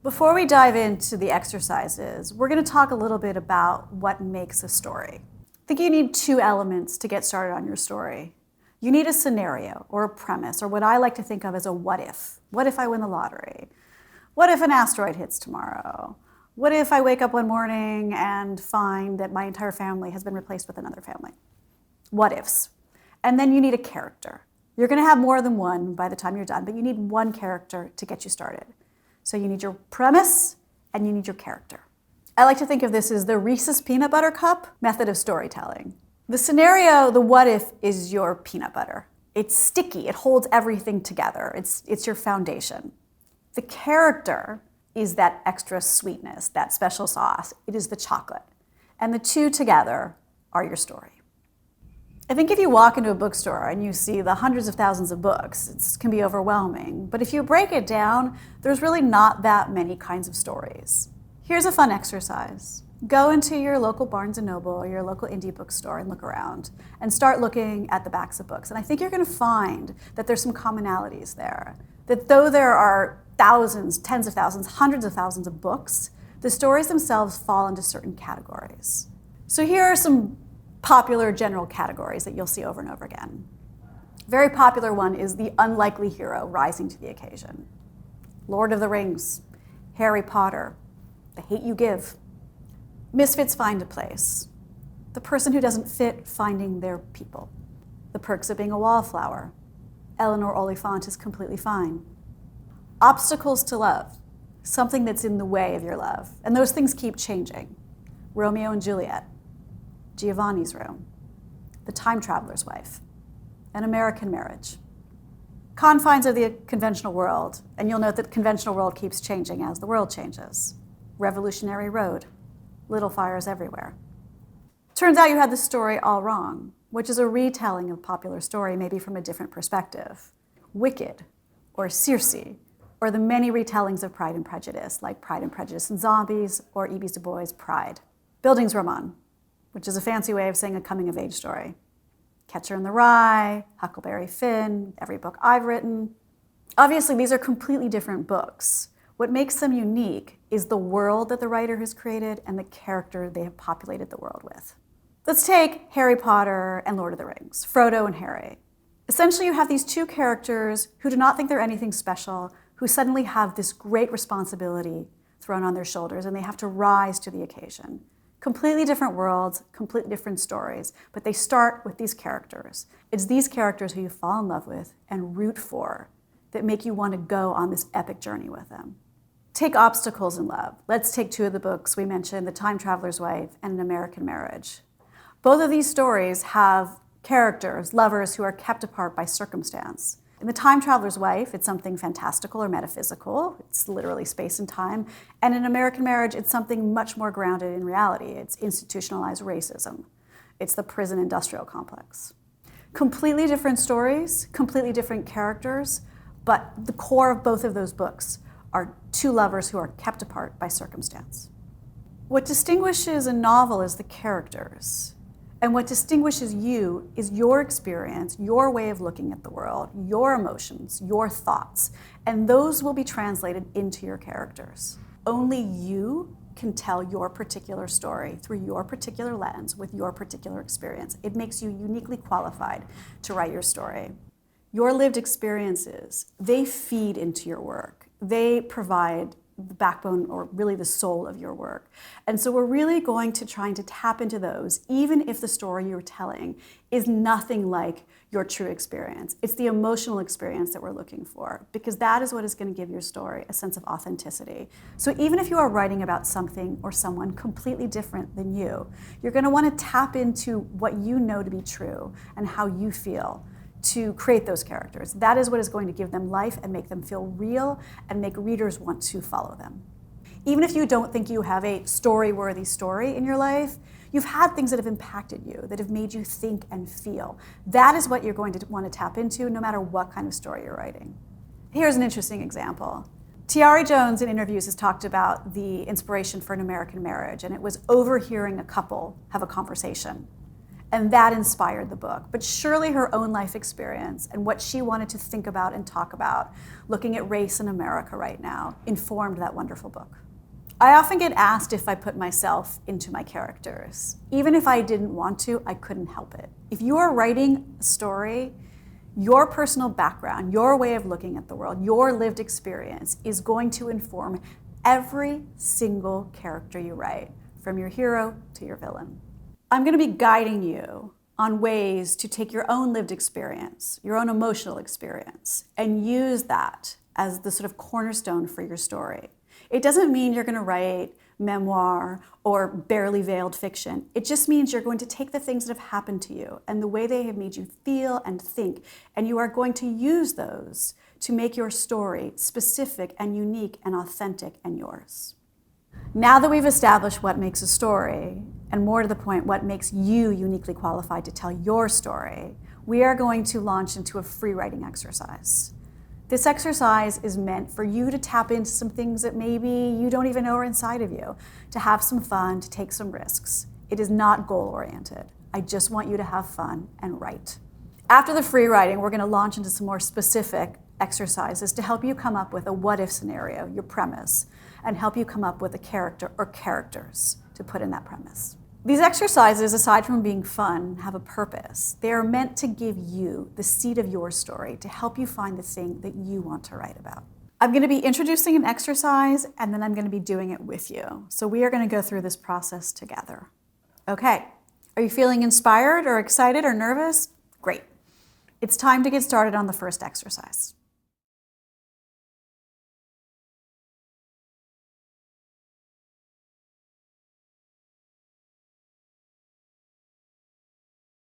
Before we dive into the exercises, we're going to talk a little bit about what makes a story. I think you need two elements to get started on your story. You need a scenario or a premise, or what I like to think of as a what if. What if I win the lottery? What if an asteroid hits tomorrow? What if I wake up one morning and find that my entire family has been replaced with another family? What ifs. And then you need a character. You're going to have more than one by the time you're done, but you need one character to get you started. So you need your premise and you need your character. I like to think of this as the Reese's peanut butter cup method of storytelling. The scenario, the what if, is your peanut butter. It's sticky, it holds everything together. It's your foundation. The character is that extra sweetness, that special sauce. It is the chocolate. And the two together are your story. I think if you walk into a bookstore and you see the hundreds of thousands of books, it can be overwhelming. But if you break it down, there's really not that many kinds of stories. Here's a fun exercise. Go into your local Barnes & Noble or your local indie bookstore and look around and start looking at the backs of books. And I think you're going to find that there's some commonalities there. That though there are thousands, tens of thousands, hundreds of thousands of books, the stories themselves fall into certain categories. So here are some popular general categories that you'll see over and over again. Very popular one is the unlikely hero rising to the occasion. Lord of the Rings, Harry Potter, The Hate U Give. Misfits find a place. The person who doesn't fit finding their people. The Perks of Being a Wallflower. Eleanor Oliphant is completely fine. Obstacles to love, something that's in the way of your love. And those things keep changing. Romeo and Juliet. Giovanni's Room, The Time Traveler's Wife, An American Marriage. Confines of the conventional world, and you'll note that the conventional world keeps changing as the world changes. Revolutionary Road, Little Fires Everywhere. Turns out you had the story all wrong, which is a retelling of a popular story, maybe from a different perspective. Wicked, or Circe, or the many retellings of Pride and Prejudice, like Pride and Prejudice and Zombies, or E.B. Du Bois' Pride. Bildungsroman, which is a fancy way of saying a coming-of-age story. Catcher in the Rye, Huckleberry Finn, every book I've written. Obviously, these are completely different books. What makes them unique is the world that the writer has created and the character they have populated the world with. Let's take Harry Potter and Lord of the Rings, Frodo and Harry. Essentially, you have these two characters who do not think they're anything special, who suddenly have this great responsibility thrown on their shoulders, and they have to rise to the occasion. Completely different worlds, completely different stories, but they start with these characters. It's these characters who you fall in love with and root for that make you want to go on this epic journey with them. Take Obstacles in Love. Let's take two of the books we mentioned, The Time Traveler's Wife and An American Marriage. Both of these stories have characters, lovers who are kept apart by circumstance. In The Time Traveler's Wife, it's something fantastical or metaphysical. It's literally space and time. And in American Marriage, it's something much more grounded in reality. It's institutionalized racism. It's the prison industrial complex. Completely different stories, completely different characters, but the core of both of those books are two lovers who are kept apart by circumstance. What distinguishes a novel is the characters. And what distinguishes you is your experience, your way of looking at the world, your emotions, your thoughts, and those will be translated into your characters. Only you can tell your particular story through your particular lens with your particular experience. It makes you uniquely qualified to write your story. Your lived experiences, they feed into your work. They provide the backbone or really the soul of your work. And so we're really going to try to tap into those, even if the story you're telling is nothing like your true experience. It's the emotional experience that we're looking for, because that is what is going to give your story a sense of authenticity. So even if you are writing about something or someone completely different than you, you're going to want to tap into what you know to be true and how you feel to create those characters. That is what is going to give them life and make them feel real and make readers want to follow them. Even if you don't think you have a story-worthy story in your life, you've had things that have impacted you, that have made you think and feel. That is what you're going to want to tap into no matter what kind of story you're writing. Here's an interesting example. Tiare Jones in interviews has talked about the inspiration for An American Marriage, and it was overhearing a couple have a conversation. And that inspired the book. But surely her own life experience and what she wanted to think about and talk about, looking at race in America right now, informed that wonderful book. I often get asked if I put myself into my characters. Even if I didn't want to, I couldn't help it. If you are writing a story, your personal background, your way of looking at the world, your lived experience is going to inform every single character you write, from your hero to your villain. I'm going to be guiding you on ways to take your own lived experience, your own emotional experience, and use that as the sort of cornerstone for your story. It doesn't mean you're going to write memoir or barely veiled fiction. It just means you're going to take the things that have happened to you and the way they have made you feel and think, and you are going to use those to make your story specific and unique and authentic and yours. Now that we've established what makes a story, and more to the point, what makes you uniquely qualified to tell your story, we are going to launch into a free writing exercise. This exercise is meant for you to tap into some things that maybe you don't even know are inside of you, to have some fun, to take some risks. It is not goal-oriented. I just want you to have fun and write. After the free writing, we're going to launch into some more specific exercises to help you come up with a what-if scenario, your premise, and help you come up with a character or characters to put in that premise. These exercises, aside from being fun, have a purpose. They are meant to give you the seed of your story, to help you find the thing that you want to write about. I'm going to be introducing an exercise, and then I'm going to be doing it with you. So we are going to go through this process together. Okay, are you feeling inspired or excited or nervous? Great. It's time to get started on the first exercise.